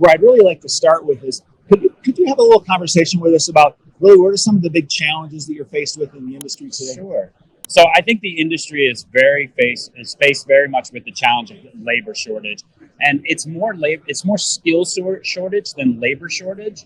where I'd really like to start with is, could you have a little conversation with us about really what are some of the big challenges that you're faced with in the industry today? Sure. So I think the industry is faced very much with the challenge of labor shortage, and it's more skill shortage than labor shortage.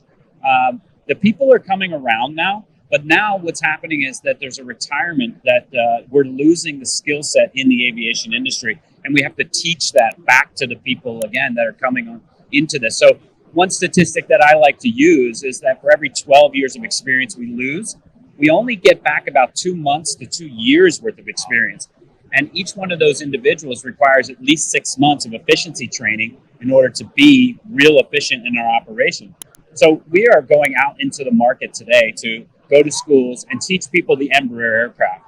The people are coming around now, but now what's happening is that there's a retirement that we're losing the skill set in the aviation industry, and we have to teach that back to the people again that are coming on into this. So one statistic that I like to use is that for every 12 years of experience we lose, we only get back about 2 months to 2 years worth of experience. And each one of those individuals requires at least 6 months of efficiency training in order to be real efficient in our operation. So we are going out into the market today to go to schools and teach people the Embraer aircraft.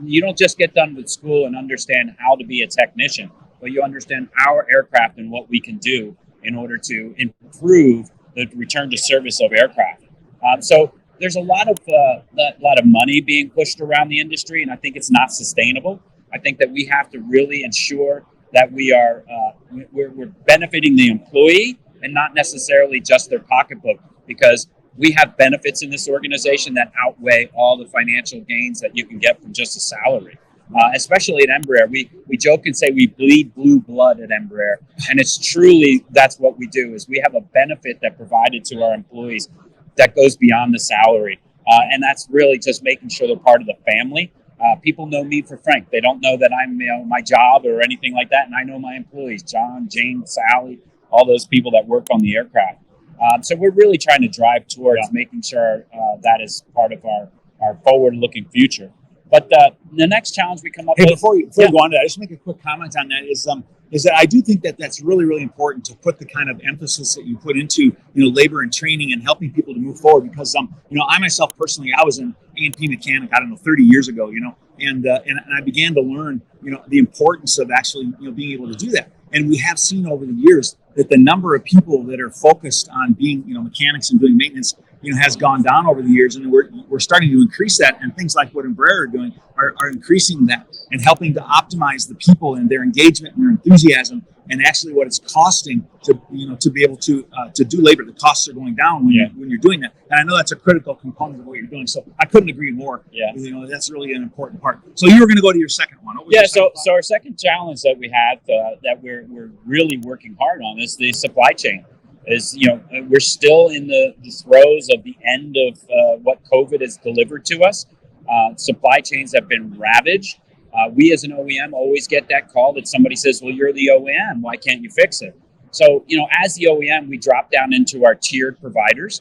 You don't just get done with school and understand how to be a technician, but you understand our aircraft and what we can do in order to improve the return to service of aircraft. So there's a lot of money being pushed around the industry, and I think it's not sustainable. I think that we have to really ensure that we're benefiting the employee and not necessarily just their pocketbook, because we have benefits in this organization that outweigh all the financial gains that you can get from just a salary. Especially at Embraer, we joke and say we bleed blue blood at Embraer, and it's truly that's what we do. Is we have a benefit that provided to our employees that goes beyond the salary, and that's really just making sure they're part of the family. People know me for Frank. They don't know that I'm my job or anything like that, and I know my employees, John, Jane, Sally, all those people that work on the aircraft. So we're really trying to drive towards making sure that is part of our forward-looking future. But the next challenge we come up with... Before you go on to that, I just make a quick comment on that is that I do think that that's really, really important to put the kind of emphasis that you put into, labor and training and helping people to move forward. Because, I myself personally, I was an A&P mechanic, 30 years ago, and I began to learn, the importance of actually, being able to do that. And we have seen over the years that the number of people that are focused on being, mechanics and doing maintenance, has gone down over the years, and we're starting to increase that. And things like what Embraer are doing are increasing that and helping to optimize the people and their engagement and their enthusiasm, and actually what it's costing to be able to do labor. The costs are going down when you're doing that, and I know that's a critical component of what you're doing. So I couldn't agree more. Yeah, that's really an important part. So you were going to go to your second one. So our second challenge that we have that we're really working hard on is the supply chain. We're still in the throes of the end of what COVID has delivered to us. Supply chains have been ravaged. We as an OEM always get that call that somebody says, well, you're the OEM, why can't you fix it? So, as the OEM, we drop down into our tiered providers.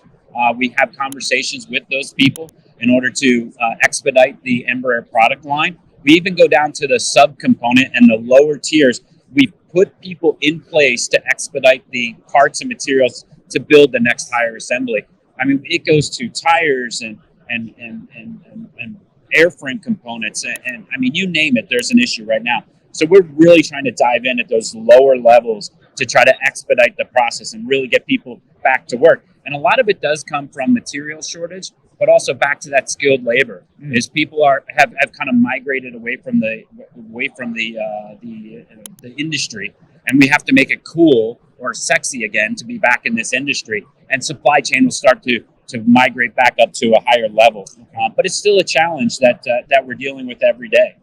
We have conversations with those people in order to expedite the Embraer product line. We even go down to the subcomponent and the lower tiers. We put people in place to expedite the parts and materials to build the next tire assembly. I mean, it goes to tires and airframe components, and I mean, you name it, there's an issue right now. So we're really trying to dive in at those lower levels to try to expedite the process and really get people back to work. And a lot of it does come from material shortage, but also back to that skilled labor. Is people have kind of migrated away from the industry, and we have to make it cool or sexy again to be back in this industry. And supply chain will start to migrate back up to a higher level. But it's still a challenge that we're dealing with every day.